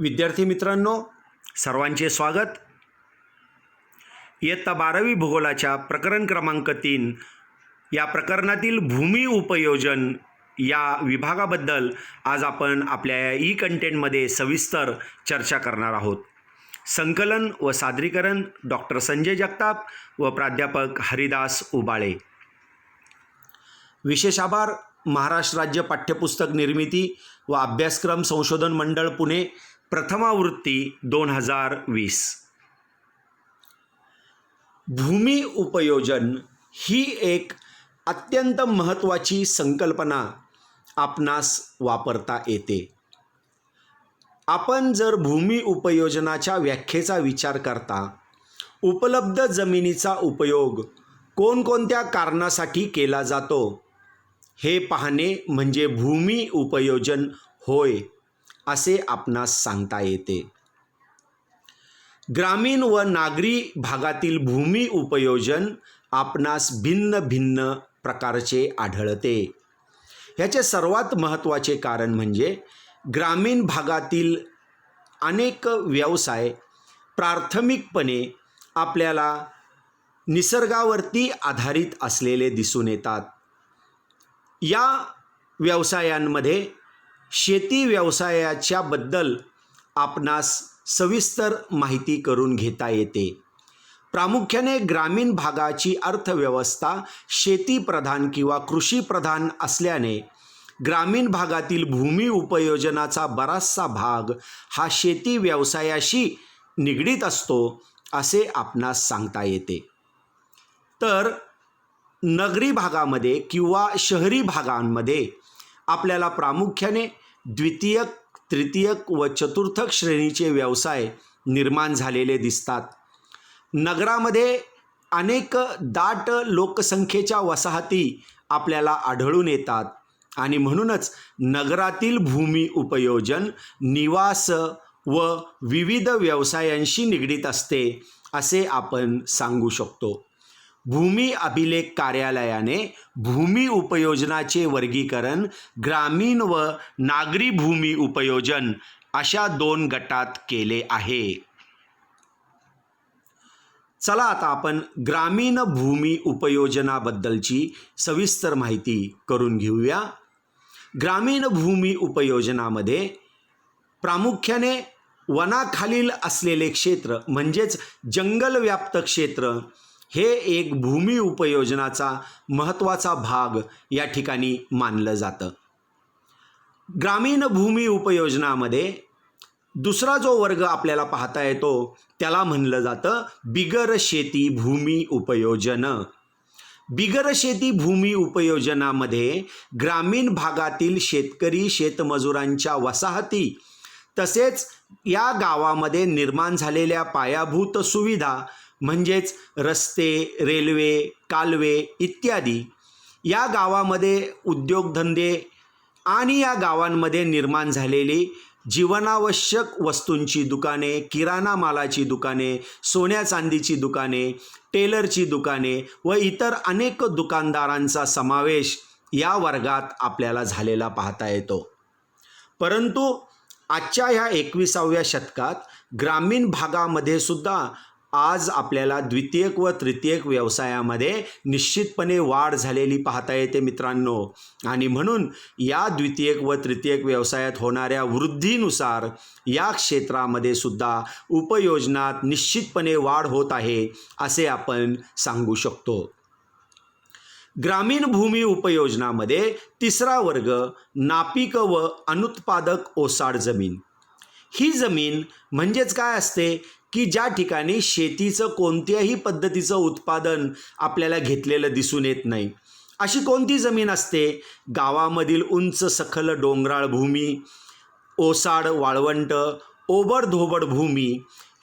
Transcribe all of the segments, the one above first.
विद्यार्थी मित्रांनो, सर्वांचे स्वागत. इयत्ता 12वी भूगोलाच्या प्रकरण क्रमांक 3 या प्रकरणातील भूमी उपयोजन या विभागाबद्दल आज आपण आपल्या ई कंटेंटमध्ये सविस्तर चर्चा करणार आहोत. संकलन व सादरीकरण डॉक्टर संजय जगताप व प्राध्यापक हरिदास उबाळे. विशेष आभार महाराष्ट्र राज्य पाठ्यपुस्तक निर्मिती व अभ्यासक्रम संशोधन मंडळ पुणे, प्रथमावृत्ती 2020. भूमी उपयोजन ही एक अत्यंत महत्त्वाची संकल्पना आपणास वापरता येते. आपण जर भूमी उपयोजनाच्या व्याख्येचा विचार करता, उपलब्ध जमिनीचा उपयोग कोणकोणत्या कारणासाठी केला जातो हे पाहणे म्हणजे भूमी उपयोजन होय असे आपणास सांगता येते. ग्रामीण व नागरी भागातील भूमी उपयोजन आपणास भिन्न भिन्न प्रकारचे आढळते. याचे सर्वात महत्त्वाचे कारण म्हणजे ग्रामीण भागातील अनेक व्यवसाय प्राथमिकपणे आपल्याला निसर्गावरती आधारित असलेले दिसून येतात. या व्यवसायांमध्ये शेती व्यवसायाच्या बद्दल आपणास सविस्तर माहिती करून घेता येते. प्रामुख्याने ग्रामीण भागाची अर्थव्यवस्था शेतीप्रधान किंवा कृषीप्रधान असल्याने ग्रामीण भागातील भूमी उपयोजनाचा बराचसा भाग हा शेती व्यवसायाशी निगडीत असतो असे आपणास सांगता येते. तर नगरी भागामध्ये किंवा शहरी भागांमध्ये आपल्याला प्रामुख्याने द्वितीयक, तृतीयक व चतुर्थक श्रेणीचे व्यवसाय निर्माण झालेले दिसतात. नगरामध्ये अनेक दाट लोकसंख्येच्या वसाहती आपल्याला आढळून येतात आणि म्हणूनच नगरातील भूमी उपयोजन निवास व विविध व्यवसायांशी निगडीत असते असे आपण सांगू शकतो. भूमी अभिलेख कार्यालयाने भूमी उपयोजनाचे वर्गीकरण ग्रामीण व नागरी भूमी उपयोजन अशा 2 गटात केले आहे. चला आता आपण ग्रामीण भूमी उपयोजनाबद्दलची सविस्तर माहिती करून घेऊया. ग्रामीण भूमी उपयोजनामध्ये प्रामुख्याने वनाखालील असलेले क्षेत्र म्हणजेच जंगलव्याप्त क्षेत्र हे एक भूमी उपयोजनाचा महत्त्वाचा भाग या ठिकाणी मानलं जातं. ग्रामीण भूमी उपयोजनामध्ये दुसरा जो वर्ग आपल्याला पाहता येतो त्याला म्हणलं जातं बिगर शेती भूमी उपयोजन. बिगर शेती भूमी उपयोजनामध्ये ग्रामीण भागातील शेतकरी शेतमजुरांच्या वसाहती तसेच या गावामध्ये निर्माण झालेल्या पायाभूत सुविधा म्हणजेच रस्ते, रेल्वे, कालवे इत्यादी, या गावामध्ये उद्योगधंदे आणि या गावांमध्ये निर्माण झालेली जीवनावश्यक वस्तूंची दुकाने, किराणा मालाची दुकाने, सोन्या चांदीची दुकाने, टेलरची दुकाने व इतर अनेक दुकानदारांचा समावेश या वर्गात आपल्याला झालेला पाहता येतो. परंतु आजच्या ह्या 21व्या शतकात ग्रामीण भागामध्ये सुद्धा आज आपल्याला द्वितीयक व तृतीयक व्यवसायामध्ये निश्चितपणे वाढ झालेली पाहता येते मित्रांनो. आणि म्हणून या द्वितीयक व तृतीयक व्यवसायात होणाऱ्या वृद्धीनुसार या क्षेत्रामध्ये सुद्धा उपयोजनात निश्चितपणे वाढ होत आहे असे आपण सांगू शकतो. ग्रामीण भूमी उपयोजनामध्ये तिसरा वर्ग नापीक व अनुत्पादक ओसाड जमीन. ही जमीन म्हणजेच काय असते की ज्या ठिकाणी शेतीचं कोणत्याही पद्धतीचं उत्पादन आपल्याला घेतलेलं दिसून येत नाही, अशी कोणती जमीन असते? गावामधील उंच सखल डोंगराळ भूमी, ओसाड वाळवंट, ओबडधोबड भूमी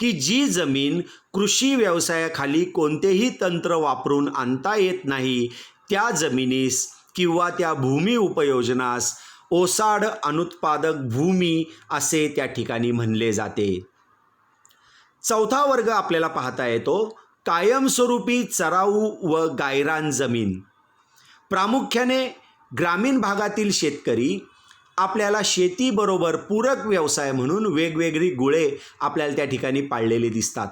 की जी जमीन कृषी व्यवसायाखाली कोणतेही तंत्र वापरून आणता येत नाही, त्या जमिनीस किंवा त्या भूमी उपयोजनास ओसाड अनुत्पादक भूमी असे त्या ठिकाणी म्हणले जाते. चौथा वर्ग आपल्याला पाहता येतो कायमस्वरूपी चराऊ व गायरान जमीन. प्रामुख्याने ग्रामीण भागातील शेतकरी आपल्याला शेतीबरोबर पूरक व्यवसाय म्हणून वेगवेगळी गुळे आपल्याला त्या ठिकाणी पाळलेली दिसतात.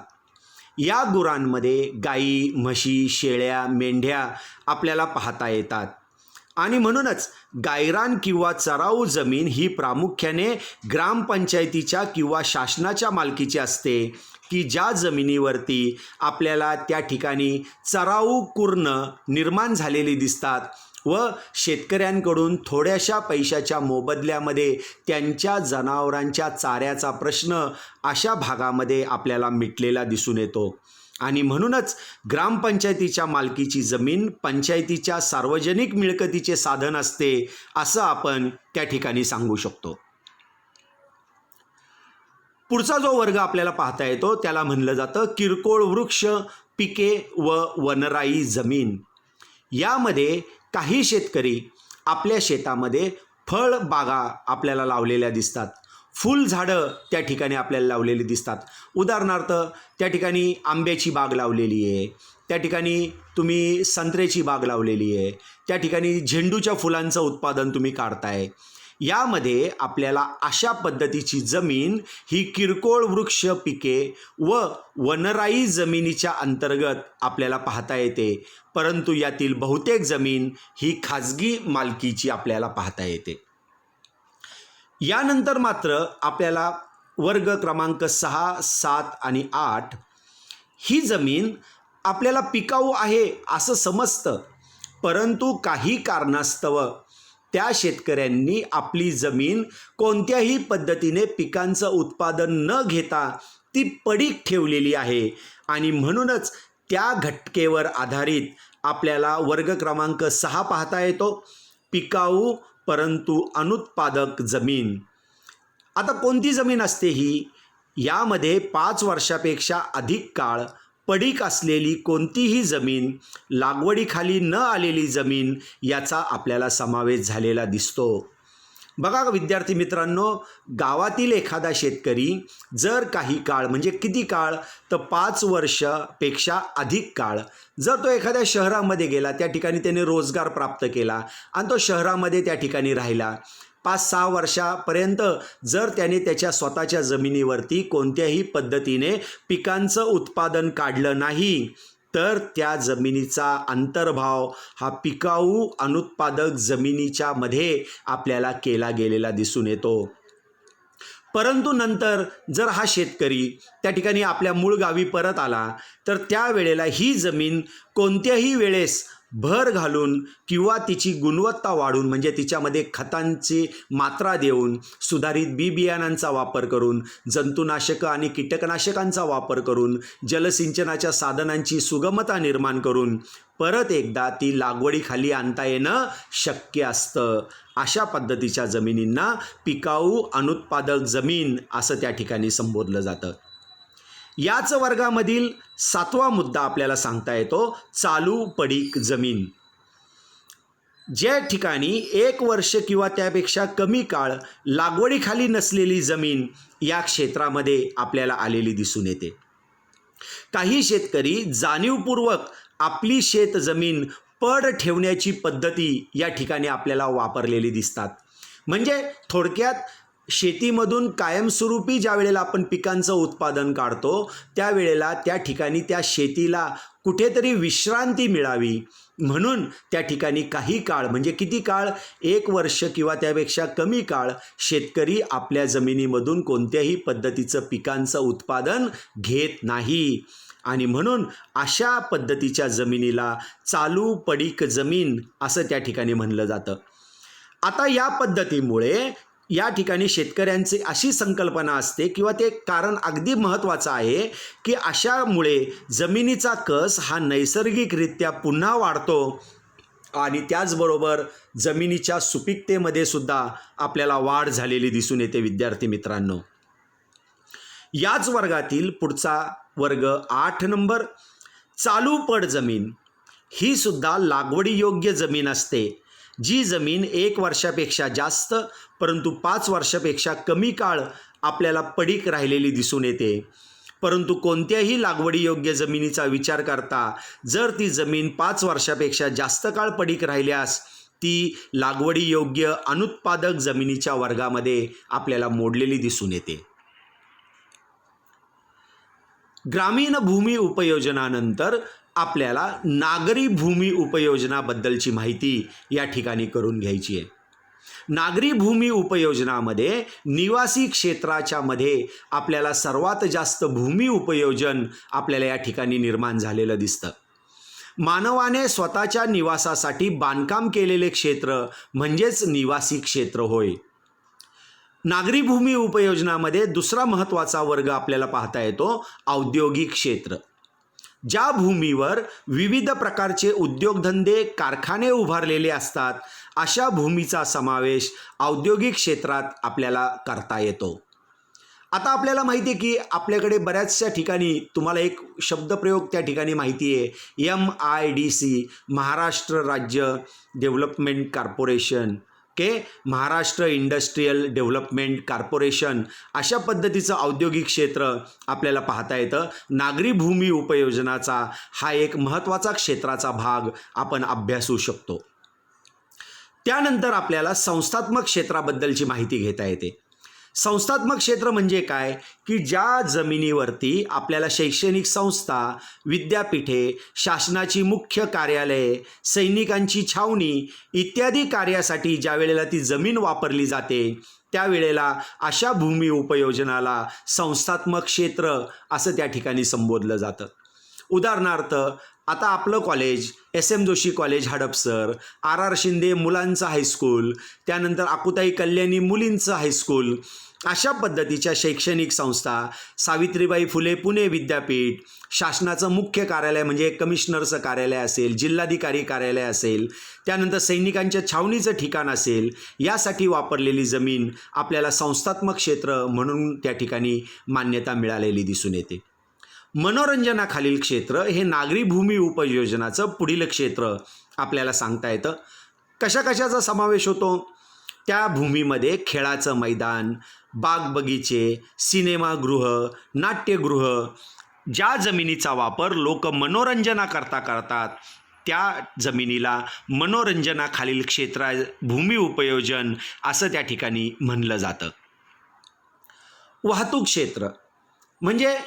या गुरांमध्ये गाई, म्हशी, शेळ्या, मेंढ्या आपल्याला पाहता येतात. आणि म्हणूनच गायरान किंवा चराऊ जमीन ही प्रामुख्याने ग्रामपंचायतीच्या किंवा शासनाच्या मालकीची असते, की ज्या जमिनीवरती आपल्याला त्या ठिकाणी चराऊ कुर्ण निर्माण झालेली दिसतात व शेतकऱ्यांकडून थोड्याशा पैशाच्या मोबदल्यामध्ये त्यांच्या जनावरांच्या चाऱ्याचा प्रश्न अशा भागामध्ये आपल्याला मिटलेला दिसून येतो. आणि म्हणूनच ग्रामपंचायतीच्या मालकीची जमीन पंचायतीच्या सार्वजनिक मिळकतीचे साधन असते असं आपण त्या ठिकाणी सांगू शकतो. पुढचा जो वर्ग आपल्याला पाहता येतो त्याला म्हणलं जातं किरकोळ वृक्ष, पिके व वनराई जमीन. यामध्ये काही शेतकरी आपल्या शेतामध्ये फळबागा आपल्याला लावलेल्या दिसतात. फुलझाडं त्या ठिकाणी आपल्याला लावलेली दिसतात. उदाहरणार्थ त्या ठिकाणी आंब्याची बाग लावलेली आहे, त्या ठिकाणी तुम्ही संत्र्याची बाग लावलेली आहे, त्या ठिकाणी झेंडूच्या फुलांचं उत्पादन तुम्ही काढताय. यामध्ये आपल्याला अशा पद्धतीची जमीन ही किरकोळ वृक्ष पिके व वनराई जमिनीच्या अंतर्गत आपल्याला पाहता येते. परंतु यातील बहुतेक जमीन ही खाजगी मालकीची आपल्याला पाहता येते. यानंतर मात्र आपल्याला वर्ग क्रमांक 6, 7 आणि 8 ही जमीन आपल्याला पिकाऊ आहे असं समजतं, परंतु काही कारणास्तव त्या शेतकऱ्यांनी आपली जमीन कोणत्याही पद्धतीने पिकांचं उत्पादन न घेता ती पडीक ठेवलेली आहे. आणि म्हणूनच त्या घटकेवर आधारित आपल्याला वर्ग क्रमांक 6 पाहता येतो, पिकाऊ परंतु अनुत्पादक जमीन. आता कोणती जमीन असते ही? यामध्ये 5 वर्षापेक्षा अधिक काळ पडीक असलेली कोणतीही जमीन, लागवडीखाली न आलेली जमीन याचा आपल्याला समावेश झालेला दिसतो. बघा विद्यार्थी मित्रांनो, गावातील एखादा शेतकरी जर काही काळ म्हणजे किती काळ तर 5 वर्षापेक्षा अधिक काळ जर तो एखाद्या शहरामध्ये गेला, त्या ठिकाणी त्याने रोजगार प्राप्त केला आणि तो शहरामध्ये त्या ठिकाणी राहिला 5-6 वर्षापर्यंत जर त्याने त्याच्या स्वतःच्या जमिनीवरती कोणत्याही पद्धतीने पिकांचं उत्पादन काढलं नाही तर त्या जमिनीचा अंतर्भाव हा पिकाऊ अनुत्पादक जमिनीच्या मध्ये आपल्याला केला गेलेला दिसून येतो. परंतु नंतर जर हा शेतकरी त्या ठिकाणी आपल्या मूळ गावी परत आला तर त्यावेळेला ही जमीन कोणत्याही वेळेस भर घालून किंवा तिची गुणवत्ता वाढून म्हणजे तिच्यामध्ये खतांची मात्रा देऊन, सुधारित बी बियाणांचा वापर करून, जंतुनाशकं आणि कीटकनाशकांचा वापर करून, जलसिंचनाच्या साधनांची सुगमता निर्माण करून परत एकदा ती लागवडीखाली आणता येणं शक्य असतं. अशा पद्धतीच्या जमिनींना पिकाऊ अनुत्पादक जमीन असं त्या ठिकाणी संबोधलं जातं. याच वर्गामधील 7वा मुद्दा आपल्याला सांगता येतो चालू पडीक जमीन. ज्या ठिकाणी 1 वर्ष किंवा त्यापेक्षा कमी काळ लागवडीखाली नसलेली जमीन या क्षेत्रामध्ये आपल्याला आलेली दिसून येते. काही शेतकरी जाणीवपूर्वक आपली शेत जमीन पड ठेवण्याची पद्धती या ठिकाणी आपल्याला वापरलेली दिसतात. म्हणजे थोडक्यात शेतीमधून कायमस्वरूपी ज्या वेळेला आपण पिकांचं उत्पादन काढतो त्यावेळेला त्या ठिकाणी त्या शेतीला कुठेतरी विश्रांती मिळावी म्हणून त्या ठिकाणी काही काळ म्हणजे किती काळ 1 वर्ष किंवा त्यापेक्षा कमी काळ शेतकरी आपल्या जमिनीमधून कोणत्याही पद्धतीचं पिकांचं उत्पादन घेत नाही. आणि म्हणून अशा पद्धतीच्या जमिनीला चालू पडीक जमीन असं त्या ठिकाणी म्हणलं जातं. आता या पद्धतीमुळे या ठिकाणी शेतकऱ्यांची अशी संकल्पना असते किंवा ते कारण अगदी महत्त्वाचं आहे की अशामुळे जमिनीचा कस हा नैसर्गिकरित्या पुन्हा वाढतो आणि त्याचबरोबर जमिनीच्या सुपीकतेमध्ये सुद्धा आपल्याला वाढ झालेली दिसून येते. विद्यार्थी मित्रांनो, याच वर्गातील पुढचा वर्ग 8 नंबर चालू पड जमीन. ही सुद्धा लागवडीयोग्य जमीन असते. जी जमीन 1 वर्षापेक्षा जास्त परंतु 5 वर्षापेक्षा कमी काळ आपल्याला पडीक राहिलेली दिसून येते. परंतु कोणत्याही लागवडीयोग्य जमिनीचा विचार करता जर ती जमीन 5 वर्षापेक्षा जास्त काळ पडीक राहिल्यास ती लागवडी योग्य अनुत्पादक जमिनीच्या वर्गामध्ये आपल्याला मोडलेली दिसून येते. ग्रामीण भूमी उपयोजनानंतर आपल्याला नागरी भूमी उपयोजनाबद्दलची माहिती या ठिकाणी करून घ्यायची आहे. नागरी भूमी उपयोजनामध्ये निवासी क्षेत्राच्या मध्ये आपल्याला सर्वात जास्त भूमी उपयोजन आपल्याला या ठिकाणी निर्माण झालेलं दिसतं. मानवाने स्वतःच्या निवासासाठी बांधकाम केलेले क्षेत्र म्हणजेच निवासी क्षेत्र होय. नागरी भूमी उपयोजनामध्ये दुसरा महत्त्वाचा वर्ग आपल्याला पाहता येतो औद्योगिक क्षेत्र. ज्या भूमीवर विविध प्रकारचे उद्योगधंदे कारखाने उभारलेले असतात अशा भूमीचा समावेश औद्योगिक क्षेत्रात आपल्याला करता येतो. आता आपल्याला माहिती आहे की आपल्याकडे बऱ्याचशा ठिकाणी तुम्हाला एक शब्दप्रयोग त्या ठिकाणी माहिती आहे, MIDC महाराष्ट्र राज्य development corporation Maharashtra industrial development corporation अशा पद्धतीचं औद्योगिक क्षेत्र आपल्याला पाहता येतं. नागरी भूमी उपयोजनाचा हा एक महत्त्वाचा क्षेत्राचा भाग आपण अभ्यासू शकतो. त्यानंतर आपल्याला संस्थात्मक क्षेत्राबद्दलची माहिती घेता येते. संस्थात्मक क्षेत्र म्हणजे काय की ज्या जमिनीवरती आपल्याला शैक्षणिक संस्था, विद्यापीठे, शासनाची मुख्य कार्यालये, सैनिकांची छावणी इत्यादी कार्यासाठी ज्या वेळेला ती जमीन वापरली जाते त्यावेळेला अशा भूमी उपयोजनाला संस्थात्मक क्षेत्र असं त्या ठिकाणी संबोधलं जातं. उदाहरणार्थ आता आपलं college SM Joshi college Hadapsar, RR Shinde मुलांचं हायस्कूल, त्यानंतर आकुताई कल्याणी मुलींचं हायस्कूल अशा पद्धतीच्या शैक्षणिक संस्था, सावित्रीबाई फुले पुणे विद्यापीठ, शासनाचं मुख्य कार्यालय म्हणजे कमिशनरचं कार्यालय असेल, जिल्हाधिकारी कार्यालय असेल, त्यानंतर सैनिकांच्या छावणीचं ठिकाण असेल, यासाठी वापरलेली जमीन आपल्याला संस्थात्मक क्षेत्र म्हणून त्या ठिकाणी मान्यता मिळालेली दिसून येते. मनोरंजनाखालील क्षेत्र हे नागरी भूमी उपयोजनाचं पुढील क्षेत्र आपल्याला सांगता येतं. कशा कशाचा समावेश होतो? त्या भूमीमध्ये खेळाचं मैदान, बाग बगीचे, सिनेमागृह, नाट्यगृह, ज्या जमिनीचा वापर लोक मनोरंजनाकरता करतात त्या जमिनीला मनोरंजनाखालील क्षेत्र भूमी उपयोजन असं त्या ठिकाणी म्हणलं जातं. वाहतूक क्षेत्र म्हणजे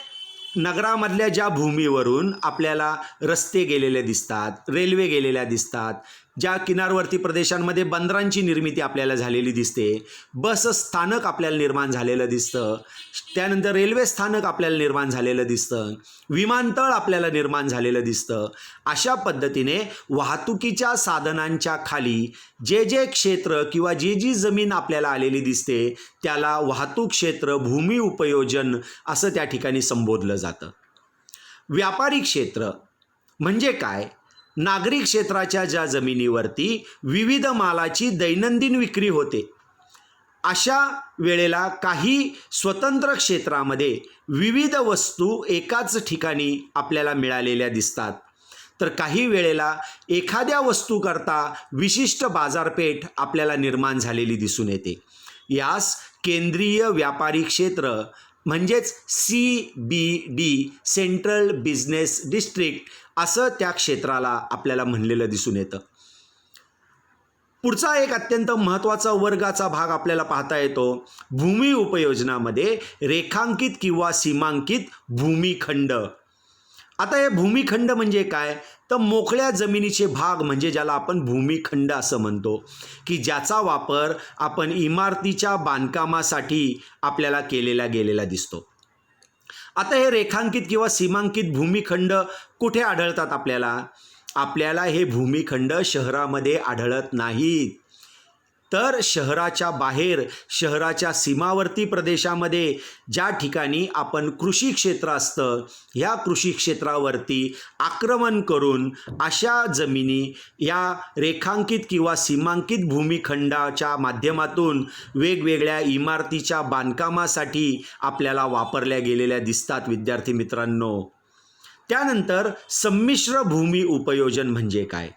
नगरामधल्या ज्या भूमीवरून आपल्याला रस्ते गेलेले दिसतात, रेल्वे गेलेल्या दिसतात, ज्या किनारवर्ती प्रदेशांमध्ये बंदरांची निर्मिती आपल्याला झालेली दिसते, बस स्थानक आपल्याला निर्माण झालेलं दिसतं, त्यानंतर रेल्वे स्थानक आपल्याला निर्माण झालेलं दिसतं, विमानतळ आपल्याला निर्माण झालेलं दिसतं. अशा पद्धतीने वाहतुकीच्या साधनांच्या खाली जे जे क्षेत्र किंवा जी जमीन आपल्याला आलेली दिसते त्याला वाहतूक क्षेत्र भूमी उपयोजन असं त्या ठिकाणी संबोधलं जातं. व्यापारी क्षेत्र म्हणजे काय? नागरी क्षेत्राच्या ज्या जमिनीवरती विविध मालाची दैनंदिन विक्री होते अशा वेळेला काही स्वतंत्र क्षेत्रामध्ये विविध वस्तू एकाच ठिकाणी आपल्याला मिळालेल्या दिसतात, तर काही वेळेला एखाद्या वस्तूकरता विशिष्ट बाजारपेठ आपल्याला निर्माण झालेली दिसून येते. यास केंद्रीय व्यापारी क्षेत्र म्हणजेच CBD सेंट्रल बिझनेस डिस्ट्रिक्ट असं त्या क्षेत्राला आपल्याला म्हणलेलं दिसून येतं. पुढचा एक अत्यंत महत्त्वाचा वर्गाचा भाग आपल्याला पाहता येतो भूमी उपयोजनामध्ये रेखांकित किंवा सीमांकित भूमिखंड. आता हे भूमिखंड म्हणजे काय? तर मोकळ्या जमिनीचे भाग म्हणजे ज्याला आपण भूमिखंड असं म्हणतो की ज्याचा वापर आपण इमारतीच्या बांधकामासाठी आपल्याला केलेला गेलेला दिसतो. आता हे रेखांकित किंवा सीमांकित भूमिखंड कुठे आढळतात? आपल्याला हे भूमिखंड शहरामध्ये आढळत नाहीत, तर शहराच्या बाहेर शहराच्या सीमावर्ती प्रदेशामध्ये ज्या ठिकाणी आपण कृषी क्षेत्र असतं ह्या कृषी क्षेत्रावरती आक्रमण करून अशा जमिनी या रेखांकित किंवा सीमांकित भूमिखंडाच्या माध्यमातून वेगवेगळ्या इमारतीच्या बांधकामासाठी आपल्याला वापरल्या गेलेल्या दिसतात विद्यार्थी मित्रांनो. त्यानंतर संमिश्र भूमी उपयोजन म्हणजे काय?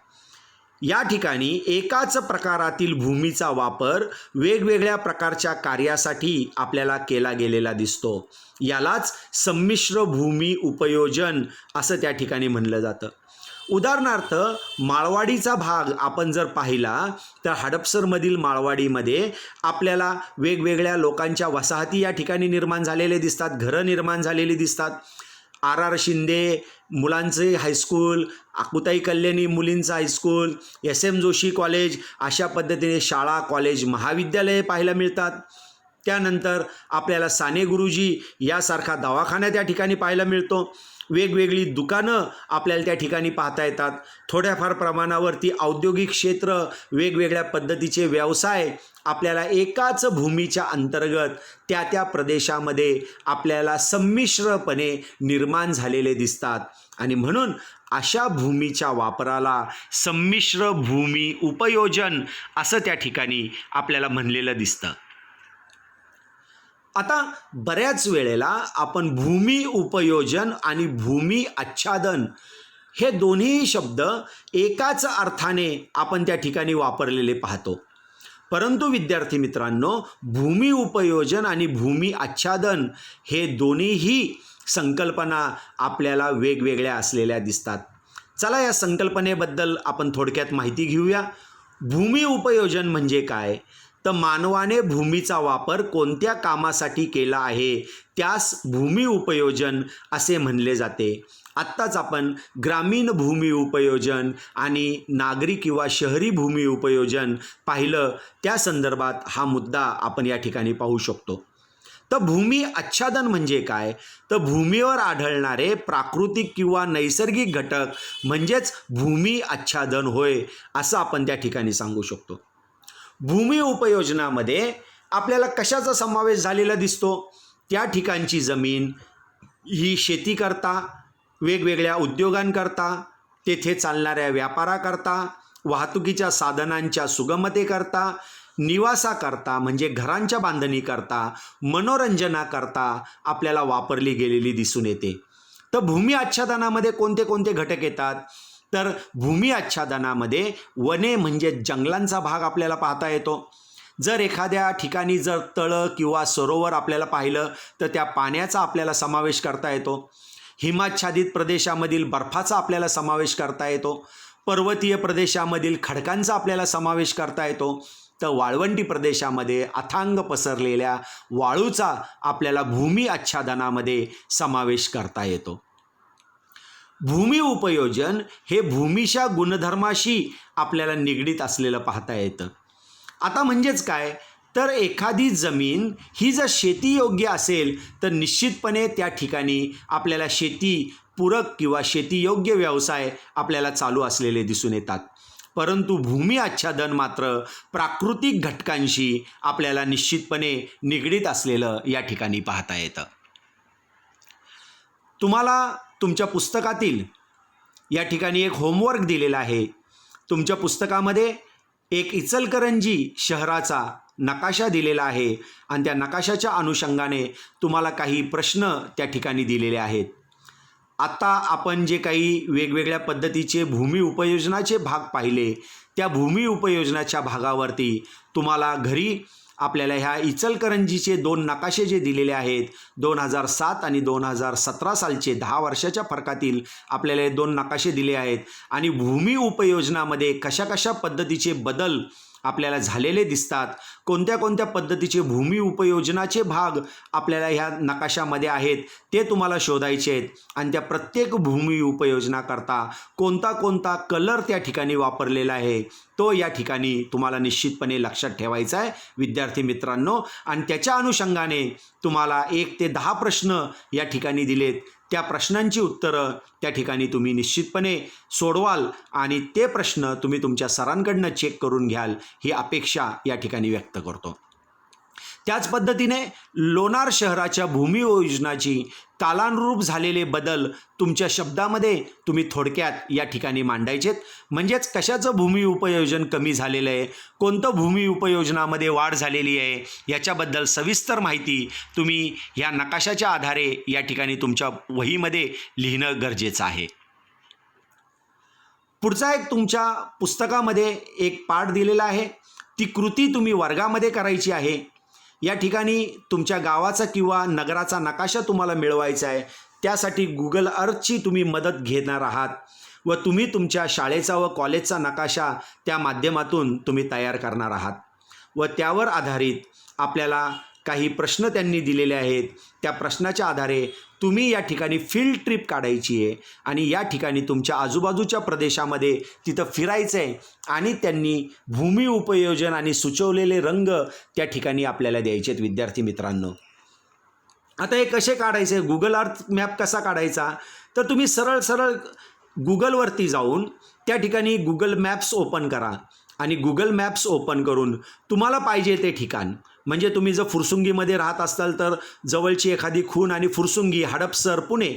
या ठिकाणी एकाच प्रकारातील भूमीचा वापर वेगवेगळ्या प्रकारच्या कार्यासाठी आपल्याला केला गेलेला दिसतो. यालाच संमिश्र भूमी उपयोजन असं त्या ठिकाणी म्हणलं जातं. उदाहरणार्थ माळवाडीचा भाग आपण जर पाहिला तर हडपसरमधील माळवाडीमध्ये आपल्याला वेगवेगळ्या लोकांच्या वसाहती या ठिकाणी निर्माण झालेले दिसतात, घरं निर्माण झालेली दिसतात. आर शिंदे मुलांचे हायस्कूल, आकुताई कल्याणी मुलींचं हायस्कूल, SM जोशी कॉलेज, अशा पद्धतीने शाळा, कॉलेज, महाविद्यालये पाहायला मिळतात. त्यानंतर आपल्याला साने गुरुजी यासारखा दवाखाना त्या ठिकाणी पाहायला मिळतो. वेगवेगळी दुकानं आपल्याला त्या ठिकाणी पाहता येतात. थोड्याफार प्रमाणावरती औद्योगिक क्षेत्र, वेगवेगळ्या पद्धतीचे व्यवसाय आपल्याला एकाच भूमीच्या अंतर्गत त्या त्या प्रदेशामध्ये आपल्याला संमिश्रपणे निर्माण झालेले दिसतात. आणि म्हणून अशा भूमीच्या वापराला संमिश्र भूमी उपयोजन असं त्या ठिकाणी आपल्याला म्हणलेलं दिसतं. आता बऱ्याच वेळेला आपण भूमी उपयोजन आणि भूमी आच्छादन हे दोन्ही शब्द एकाच अर्थाने आपण त्या ठिकाणी वापरलेले पाहतो. परंतु विद्यार्थी मित्रांनो, भूमी उपयोजन आणि भूमी आच्छादन हे दोन्हीही संकल्पना आपल्याला वेगवेगळ्या असलेल्या दिसतात. चला या संकल्पनेबद्दल आपण थोडक्यात माहिती घेऊया. भूमी उपयोजन म्हणजे काय? तर मानवाने भूमीचा वापर कोणत्या कामासाठी केला आहे त्यास भूमी उपयोजन असे म्हणले जाते. आत्ताच आपण ग्रामीण भूमी उपयोजन आणि नागरी किंवा शहरी भूमी उपयोजन पाहिलं, त्या संदर्भात हा मुद्दा आपण या ठिकाणी पाहू शकतो. तर भूमी आच्छादन म्हणजे काय? तर भूमीवर आढळणारे प्राकृतिक किंवा नैसर्गिक घटक म्हणजेच भूमी आच्छादन होय, असं आपण त्या ठिकाणी सांगू शकतो. भूमी उपयोजनामध्ये आपल्याला कशाचा समावेश झालेला दिसतो? त्या ठिकाणची जमीन ही शेतीकरता, वेगवेगळ्या उद्योगांकरता, तेथे चालणाऱ्या व्यापाराकरता, वाहतुकीच्या साधनांच्या सुगमतेकरता, निवासाकरता म्हणजे घरांच्या बांधणीकरता, मनोरंजनाकरता आपल्याला वापरली गेलेली दिसून येते. तर भूमी आच्छादनामध्ये कोणते कोणते घटक येतात? तर भूमी आच्छादनामध्ये वने म्हणजे जंगलांचा भाग आपल्याला पाहता येतो. जर एखाद्या ठिकाणी जर तळं किंवा सरोवर आपल्याला पाहिलं तर त्या पाण्याचा आपल्याला समावेश करता येतो. हिमाच्छादित प्रदेशामधील बर्फाचा आपल्याला समावेश करता येतो. पर्वतीय प्रदेशामधील खडकांचा आपल्याला समावेश करता येतो. तर वाळवंटी प्रदेशामध्ये अथांग पसरलेल्या वाळूचा आपल्याला भूमी आच्छादनामध्ये समावेश करता येतो. भूमी उपयोजन हे भूमीच्या गुणधर्माशी आपल्याला निगडीत असलेलं पाहता येतं. आता म्हणजेच काय? तर एखादी जमीन ही जर शेतीयोग्य असेल तर निश्चितपणे त्या ठिकाणी आपल्याला शेतीपूरक किंवा शेतीयोग्य व्यवसाय आपल्याला चालू असलेले दिसून येतात. परंतु भूमी आच्छादन मात्र प्राकृतिक घटकांशी आपल्याला निश्चितपणे निगडीत असलेलं या ठिकाणी पाहता येतं. तुम्हाला तुमच्या पुस्तकातील या ठिकाणी एक होमवर्क दिलेला आहे. तुमच्या पुस्तकामध्ये एक इचलकरंजी शहराचा नकाशा दिलेला आहे आणि त्या नकाशाच्या अनुषंगाने तुम्हाला काही प्रश्न त्या ठिकाणी दिलेले आहेत. आता आपण जे काही वेगवेगळ्या पद्धतीचे भूमी उपयोजनाचे भाग पाहिले, त्या भूमी उपयोजनाच्या भागावरती तुम्हाला घरी आपल्याला ह्या इचलकरंजीचे 2 नकाशे जे दिलेले आहेत, 2007 आणि 2017 सालचे 10 वर्षाच्या फरकातील आपल्याला हे 2 नकाशे दिले आहेत. आणि भूमी उपयोजनामध्ये कशा कशा पद्धतीचे बदल आपल्याला झालेले दिसतात, कोणत्या कोणत्या पद्धतीचे भूमी उपयोजनाचे भाग आपल्याला ह्या नकाशामध्ये आहेत ते तुम्हाला शोधायचे आहेत. आणि त्या प्रत्येक भूमी उपयोजनाकरता कोणता कोणता कलर त्या ठिकाणी वापरलेला आहे तो या ठिकाणी तुम्हाला निश्चितपणे लक्षात ठेवायचा आहे विद्यार्थी मित्रांनो. आणि त्याच्या अनुषंगाने तुम्हाला 1 ते 10 प्रश्न या ठिकाणी दिलेत. त्या प्रश्नांची उत्तरं त्या ठिकाणी तुम्ही निश्चितपणे सोडवाल आणि ते प्रश्न तुम्ही तुमच्या सरांकडनं चेक करून घ्याल ही अपेक्षा या ठिकाणी व्यक्त करतो. त्याच पद्धतीने लोणार शहराच्या भूमी योजनाची कालानुरूप झालेले बदल तुमच्या शब्दामध्ये तुम्ही थोडक्यात या ठिकाणी मांडायचेत. म्हणजेच कशाचं भूमी उपयोजन कमी झालेलं आहे, कोणतं भूमी उपयोजनामध्ये वाढ झालेली आहे, याच्याबद्दल सविस्तर माहिती तुम्ही ह्या नकाशाच्या आधारे या ठिकाणी तुमच्या वहीमध्ये लिहिणं गरजेचं आहे. पुढचा एक तुमच्या पुस्तकामध्ये एक पाठ दिलेला आहे, ती कृती तुम्ही वर्गामध्ये करायची आहे. या ठिकाणी तुमच्या गावाचा किंवा नगराचा नकाशा तुम्हाला मिळवायचा आहे. त्यासाठी गुगल अर्थची तुम्ही मदत घेणार आहात. व तुम्ही तुमच्या शाळेचा व कॉलेजचा नकाशा त्या माध्यमातून तुम्ही तयार करणार आहात व त्यावर आधारित आपल्याला काही प्रश्न त्यांनी दिलेले आहेत. त्या प्रश्नाच्या आधारे तुम्ही या ठिकाणी फील्ड ट्रिप काढायची आहे आणि या ठिकाणी तुमच्या आजूबाजूच्या प्रदेशामध्ये तिथं फिरायचं आहे आणि त्यांनी भूमी उपयोजन आणि सुचवलेले रंग त्या ठिकाणी आपल्याला द्यायचे आहेत. विद्यार्थी मित्रांनो, आता हे कसे काढायचे, गुगल अर्थ मॅप कसा काढायचा, तर तुम्ही सरळ गुगलवरती जाऊन त्या ठिकाणी गुगल मॅप्स ओपन करा आणि गुगल मॅप्स ओपन करून तुम्हाला पाहिजे ते ठिकाण, म्हणजे तुम्ही जर फुरसुंगीमध्ये राहत असाल तर जवळची एखादी खूण आणि फुरसुंगी, हडपसर, पुणे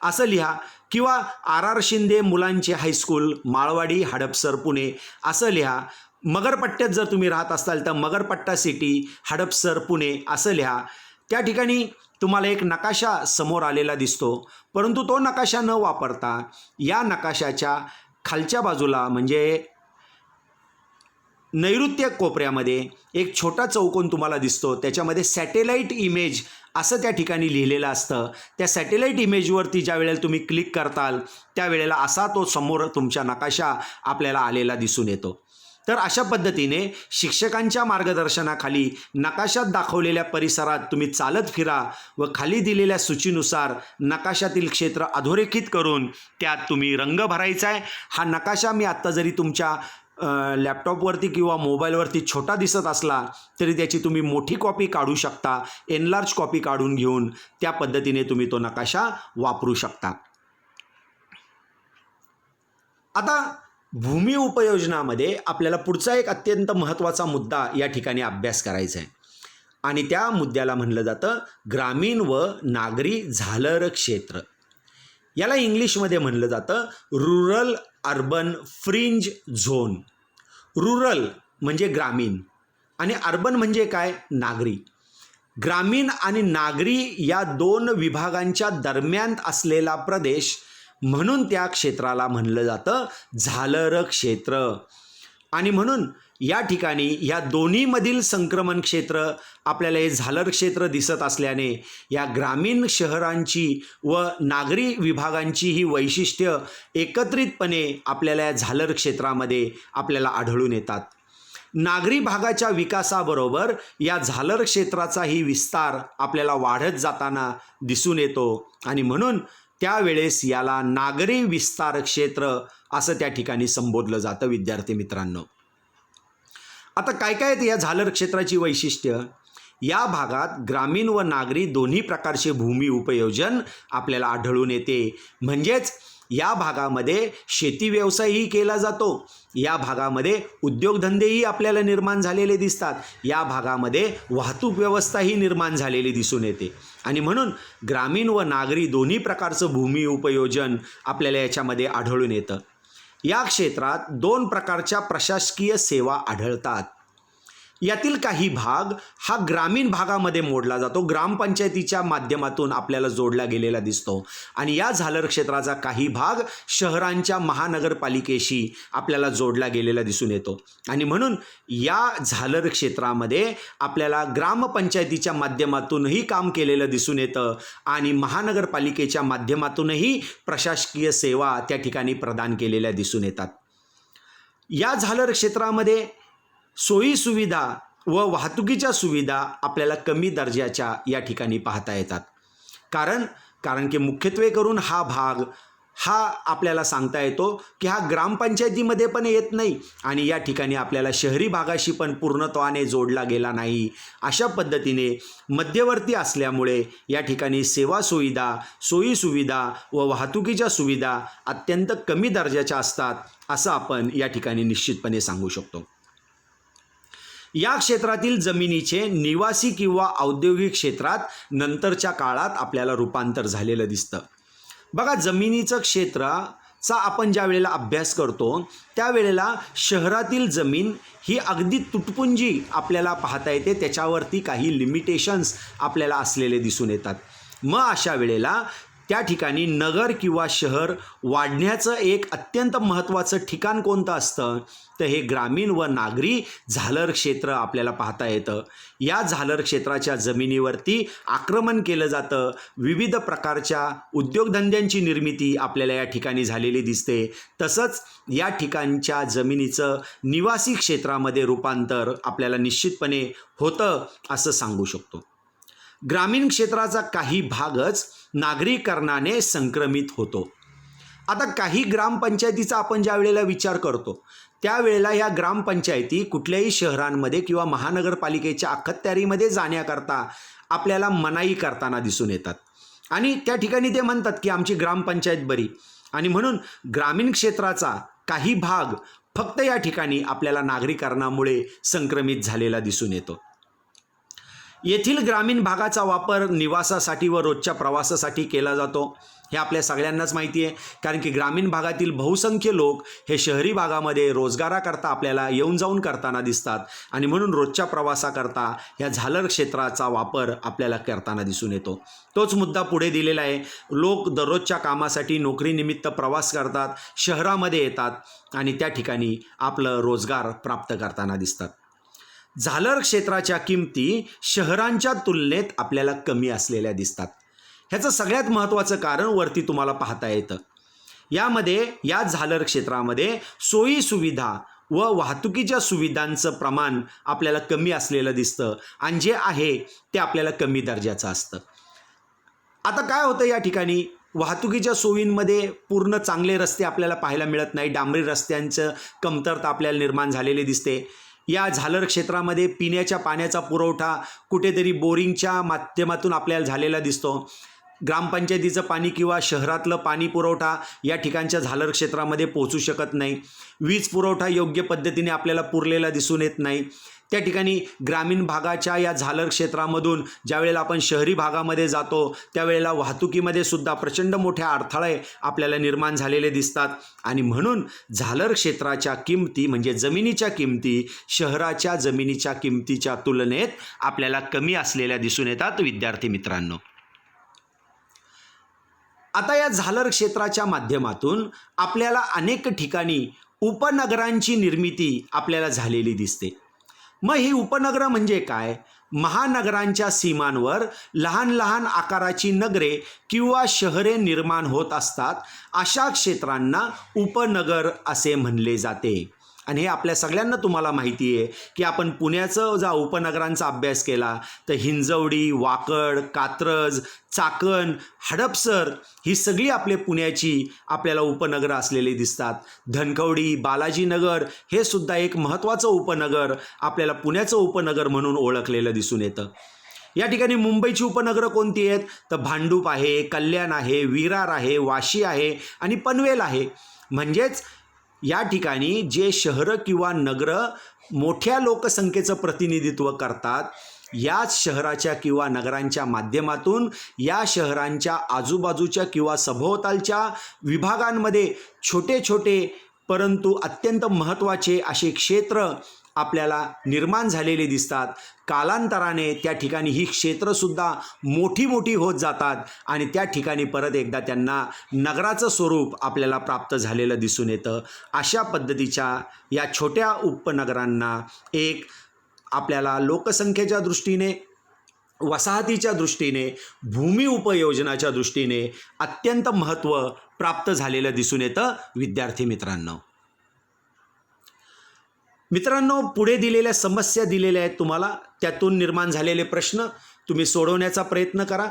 असं लिहा किंवा RR शिंदे मुलांचे हायस्कूल, माळवाडी, हडपसर, पुणे असं लिहा. मगरपट्ट्यात जर तुम्ही राहत असाल तर मगरपट्टा सिटी, हडपसर, पुणे असं लिहा. त्या ठिकाणी तुम्हाला एक नकाशा समोर आलेला दिसतो, परंतु तो नकाशा न वापरता या नकाशाच्या खालच्या बाजूला म्हणजे नैऋत्य कोपऱ्यामध्ये एक छोटा चौकोन तुम्हाला दिसतो, त्याच्यामध्ये सॅटेलाईट इमेज असं त्या ठिकाणी लिहिलेलं असतं. त्या सॅटेलाईट इमेजवरती ज्या वेळेला तुम्ही क्लिक करताल त्यावेळेला असा तो समोर तुमचा नकाशा आपल्याला आलेला दिसून येतो. तर अशा पद्धतीने शिक्षकांच्या मार्गदर्शनाखाली नकाशात दाखवलेल्या परिसरात तुम्ही चालत फिरा व खाली दिलेल्या सूचीनुसार नकाशातील क्षेत्र अधोरेखित करून त्यात तुम्ही रंग भरायचा आहे. हा नकाशा मी आत्ता जरी तुमच्या लॅपटॉपवरती किंवा मोबाईलवरती छोटा दिसत असला तरी त्याची तुम्ही मोठी कॉपी काढू शकता, एनलार्ज कॉपी काढून घेऊन त्या पद्धतीने तुम्ही तो नकाशा वापरू शकता. आता भूमी उपयोजनामध्ये आपल्याला पुढचा एक अत्यंत महत्त्वाचा मुद्दा या ठिकाणी अभ्यास करायचा आहे आणि त्या मुद्द्याला म्हणलं जातं ग्रामीण व नागरी झालर क्षेत्र. याला इंग्लिशमध्ये म्हणलं जातं rural urban fringe zone. Rural म्हणजे ग्रामीण आणि अर्बन म्हणजे काय, नागरी. ग्रामीण आणि नागरी या दोन विभागांच्या दरम्यान असलेला प्रदेश म्हणून त्या क्षेत्राला म्हणलं जातं झालर क्षेत्र. आणि म्हणून या ठिकाणी या दोन्हीमधील संक्रमण क्षेत्र आपल्याला हे झालर क्षेत्र दिसत असल्याने या ग्रामीण शहरांची व नागरी विभागांची ही वैशिष्ट्य एकत्रितपणे आपल्याला या झालर क्षेत्रामध्ये आपल्याला आढळून येतात. नागरी भागाच्या विकासाबरोबर या झालर क्षेत्राचाही विस्तार आपल्याला वाढत जाताना दिसून येतो आणि म्हणून त्यावेळेस याला नागरी विस्तार क्षेत्र असं त्या ठिकाणी संबोधलं जातं. विद्यार्थी मित्रांनो, आता काय काय आहेत या झालर क्षेत्राची वैशिष्ट्य. या भागात ग्रामीण व नागरी दोन्ही प्रकारचे भूमी उपयोजन आपल्याला आढळून येते. म्हणजेच या भागामध्ये शेती व्यवसायही केला जातो, या भागामध्ये उद्योगधंदेही आपल्याला निर्माण झालेले दिसतात, या भागामध्ये वाहतूक व्यवस्थाही निर्माण झालेली दिसून येते आणि म्हणून ग्रामीण व नागरी दोन्ही प्रकारचं भूमी उपयोजन आपल्याला याच्यामध्ये आढळून येतं. या क्षेत्रात दोन प्रकारच्या प्रशासकीय सेवा आढळतात. यातील काही भाग हा ग्रामीण भागामध्ये मोडला जातो, ग्रामपंचायतीच्या माध्यमातून आपल्याला जोडला गेलेला दिसतो आणि या झालर क्षेत्राचा काही भाग शहरांच्या महानगरपालिकेशी आपल्याला जोडला गेलेला दिसून येतो आणि म्हणून या झालर क्षेत्रामध्ये आपल्याला ग्रामपंचायतीच्या माध्यमातूनही काम केलेलं दिसून येतं आणि महानगरपालिकेच्या माध्यमातूनही प्रशासकीय सेवा त्या ठिकाणी प्रदान केलेल्या दिसून येतात. या झालर क्षेत्रामध्ये सोयीसुविधा व वाहतुकीच्या सुविधा आपल्याला कमी दर्जाच्या या ठिकाणी पाहता येतात. कारण की मुख्यत्वे करून हा भाग हा आपल्याला सांगता येतो की हा ग्रामपंचायतीमध्ये पण येत नाही आणि या ठिकाणी आपल्याला शहरी भागाशी पण पूर्णत्वाने जोडला गेला नाही. अशा पद्धतीने मध्यवर्ती असल्यामुळे या ठिकाणी सेवा सुविधा, सोयीसुविधा व वाहतुकीच्या सुविधा अत्यंत कमी दर्जाच्या असतात असं आपण या ठिकाणी निश्चितपणे सांगू शकतो. या क्षेत्रातील जमिनीचे निवासी किंवा औद्योगिक क्षेत्रात नंतरच्या काळात आपल्याला रूपांतर झालेलं दिसतं. बघा, जमिनीचं क्षेत्राचा आपण ज्या वेळेला अभ्यास करतो त्यावेळेला शहरातील जमीन ही अगदी तुटपुंजी आपल्याला पाहता येते, त्याच्यावरती काही लिमिटेशन्स आपल्याला असलेले दिसून येतात. मग अशा वेळेला त्या ठिकाणी नगर किंवा शहर वाढण्याचं एक अत्यंत महत्त्वाचं ठिकाण कोणतं असतं तर हे ग्रामीण व नागरी झालर क्षेत्र आपल्याला पाहता येतं. या झालर क्षेत्राच्या जमिनीवरती आक्रमण केलं जातं. विविध प्रकारच्या उद्योगधंद्यांची निर्मिती आपल्याला या ठिकाणी झालेली दिसते. तसंच या ठिकाणच्या जमिनीचं निवासी क्षेत्रामध्ये रूपांतर आपल्याला निश्चितपणे होतं असं सांगू शकतो. ग्रामीण क्षेत्राचा काही भागच नागरीकरणाने संक्रमित होतो. आता काही ग्रामपंचायतीचा आपण ज्या वेळेला विचार करतो त्यावेळेला या ग्रामपंचायती कुठल्याही शहरांमध्ये किंवा महानगरपालिकेच्या अखत्यारीमध्ये जाण्याकरता आपल्याला मनाई करताना दिसून येतात आणि त्या ठिकाणी ते म्हणतात की आमची ग्रामपंचायत बरी, आणि म्हणून ग्रामीण क्षेत्राचा काही भाग फक्त या ठिकाणी आपल्याला नागरीकरणामुळे संक्रमित झालेला दिसून येतो. येथील ग्रामीण भागाचा वापर निवासासाठी व रोजच्या प्रवासासाठी केला जातो. हे आपल्या सगळ्यांनाच माहिती आहे, कारण की ग्रामीण भागातील बहुसंख्य लोक हे शहरी भागामध्ये रोजगाराकरता आपल्याला येऊन जाऊन करताना दिसतात आणि म्हणून रोजच्या प्रवासाकरता या झालर क्षेत्राचा वापर आपल्याला करताना दिसून येतो. तोच मुद्दा पुढे दिलेला आहे. लोक दररोजच्या कामासाठी नोकरीनिमित्त प्रवास करतात, शहरामध्ये येतात आणि त्या ठिकाणी आपलं रोजगार प्राप्त करताना दिसतात. झालर क्षेत्राच्या किमती शहरांच्या तुलनेत आपल्याला कमी असलेल्या दिसतात. ह्याचं सगळ्यात महत्त्वाचं कारण वरती तुम्हाला पाहता येतं. यामध्ये या झालर क्षेत्रामध्ये सोयी सुविधा व वाहतुकीच्या सुविधांचं प्रमाण आपल्याला कमी असलेलं दिसतं आणि जे आहे ते आपल्याला कमी दर्जाचं असतं. आता काय होतं, या ठिकाणी वाहतुकीच्या सोयींमध्ये पूर्ण चांगले रस्ते आपल्याला पाहायला मिळत नाही. डांबरी रस्त्यांचं कमतरता आपल्याला निर्माण झालेली दिसते. या झालर क्षेत्रामध्ये पिण्याच्या पाण्याचा पुरवठा कुठेतरी बोरिंगच्या माध्यमातून आपल्याला झालेला दिसतो. ग्रामपंचायतीचं पाणी किंवा शहरातलं पाणी पुरवठा या ठिकाणच्या झालर क्षेत्रामध्ये पोहोचू शकत नाही. वीज पुरवठा योग्य पद्धतीने आपल्याला पुरलेला दिसून येत नाही. त्या ठिकाणी ग्रामीण भागाच्या या झालर क्षेत्रामधून ज्यावेळेला आपण शहरी भागामध्ये जातो त्यावेळेला वाहतुकीमध्ये सुद्धा प्रचंड मोठ्या अडथळे आपल्याला निर्माण झालेले दिसतात आणि म्हणून झालर क्षेत्राच्या किमती म्हणजे जमिनीच्या किमती शहराच्या जमिनीच्या किमतीच्या तुलनेत आपल्याला कमी असलेल्या दिसून येतात. विद्यार्थी मित्रांनो, आता या झालर क्षेत्राच्या माध्यमातून आपल्याला अनेक ठिकाणी उपनगरांची निर्मिती आपल्याला झालेली दिसते. मग ही उपनगरं म्हणजे काय? महानगरांच्या सीमांवर लहान लहान आकाराची नगरे किंवा शहरे निर्माण होत असतात. अशा क्षेत्रांना उपनगर असे म्हणले जाते. आणि हे आपल्या सगळ्यांना तुम्हाला माहिती आहे की आपण पुण्याचं जर उपनगरांचा अभ्यास केला तर हिंजवडी, वाकड, कात्रज, चाकण, हडपसर ही सगळी आपले पुण्याची आपल्याला उपनगरं असलेली दिसतात. धनकवडी, बालाजीनगर हे सुद्धा एक महत्त्वाचं उपनगर आपल्याला पुण्याचं उपनगर म्हणून ओळखलेलं दिसून येतं. या ठिकाणी मुंबईची उपनगरं कोणती आहेत तर भांडूप आहे, कल्याण आहे, विरार आहे, वाशी आहे आणि पनवेल आहे. म्हणजेच या ठिकाणी जे शहरं किंवा नगरं मोठ्या लोकसंख्येचं प्रतिनिधित्व करतात, याच शहराच्या किंवा नगरांच्या माध्यमातून या शहरांच्या आजूबाजूच्या किंवा सभोवतालच्या विभागांमध्ये छोटे छोटे परंतु अत्यंत महत्त्वाचे असे क्षेत्र आपल्याला निर्माण झालेले दिसतात. कालांतराने त्या ठिकाणी ही क्षेत्रसुद्धा मोठी मोठी होत जातात आणि त्या ठिकाणी परत एकदा त्यांना नगराचं स्वरूप आपल्याला प्राप्त झालेलं दिसून येतं. अशा पद्धतीच्या या छोट्या उपनगरांना एक आपल्याला लोकसंख्येच्या दृष्टीने, वसाहतीच्या दृष्टीने, भूमी उपयोजनाच्या दृष्टीने अत्यंत महत्त्व प्राप्त झालेलं दिसून येतं. विद्यार्थी मित्रांनो, पुढे दिलेल्या समस्या दिलेल्या आहेत तुम्हाला, त्यातून निर्माण झालेले प्रश्न तुम्ही सोडवण्याचा प्रयत्न करा.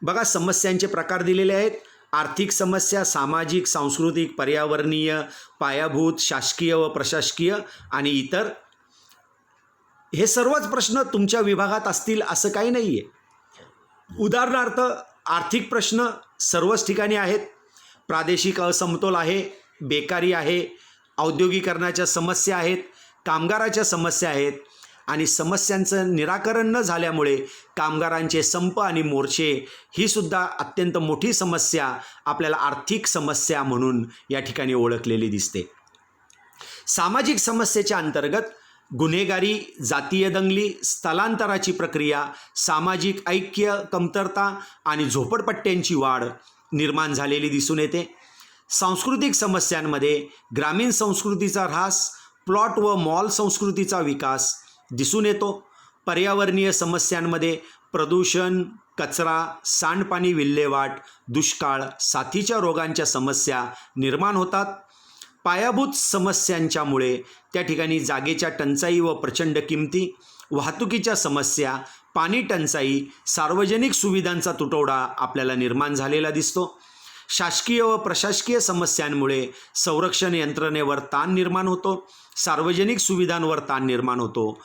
बघा, समस्यांचे प्रकार दिलेले आहेत. आर्थिक समस्या, सामाजिक, सांस्कृतिक, पर्यावरणीय, पायाभूत, शासकीय व प्रशासकीय आणि इतर. हे सर्वच प्रश्न तुमच्या विभागात असतील असं काही नाही आहे. उदाहरणार्थ, आर्थिक प्रश्न सर्वच ठिकाणी आहेत. प्रादेशिक असमतोल आहे, बेकारी आहे, औद्योगिकरणाच्या समस्या आहेत, कामगाराच्या समस्या आहेत आणि समस्यांचं निराकरण न झाल्यामुळे कामगारांचे संप आणि मोर्चे ही सुद्धा अत्यंत मोठी समस्या आपल्याला आर्थिक समस्या म्हणून या ठिकाणी ओळखलेली दिसते. सामाजिक समस्येच्या अंतर्गत गुन्हेगारी, जातीय दंगली, स्थलांतराची प्रक्रिया, सामाजिक ऐक्य कमतरता आणि झोपडपट्ट्यांची वाढ, निर्माण झालेली दिसून येते. सांस्कृतिक समस्यांमध्ये ग्रामीण संस्कृतीचा ऱ्हास, प्लॉट व मॉल संस्कृतीचा विकास दिसून येतो. पर्यावरणीय समस्यांमध्ये प्रदूषण, कचरा, सांडपाणी विल्हेवाट, दुष्काळ, साथीच्या रोगांच्या समस्या निर्माण होतात. पायाभूत समस्यांच्यामुळे त्या ठिकाणी जागेच्या टंचाई व प्रचंड किमती, वाहतुकीच्या समस्या, पाणी टंचाई, सार्वजनिक सुविधांचा तुटवडा आपल्याला निर्माण झालेला दिसतो. शासकीय व प्रशासकीय समस्यांमुळे संरक्षण यंत्रणेवर ताण निर्माण होतो, सार्वजनिक सुविधांवर ताण निर्माण होतो.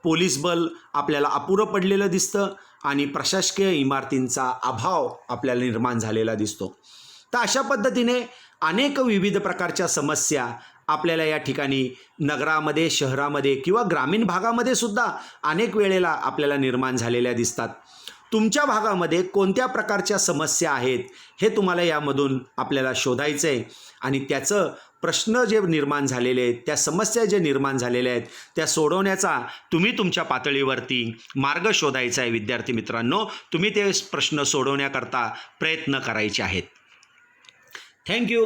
पोलीस बल आपल्याला अपुरं पडलेलं दिसतं आणि प्रशासकीय इमारतींचा अभाव आपल्याला निर्माण झालेला दिसतो. तर अशा पद्धतीने अनेक विविध प्रकारच्या समस्या आपल्याला या ठिकाणी नगरामध्ये, शहरामध्ये किंवा ग्रामीण भागामध्ये सुद्धा अनेक वेळेला आपल्याला निर्माण झालेल्या दिसतात. तुमच्या भागामध्ये कोणत्या प्रकारच्या समस्या आहेत हे तुम्हाला यामधून आपल्याला शोधायचं आहे आणि त्याचं प्रश्न जे निर्माण झालेले आहेत, त्या समस्या जे निर्माण झालेल्या आहेत त्या सोडवण्याचा तुम्ही तुमच्या पातळीवरती मार्ग शोधायचा आहे. विद्यार्थी मित्रांनो, तुम्ही ते प्रश्न सोडवण्याकरता प्रयत्न करायचे आहेत. थँक्यू.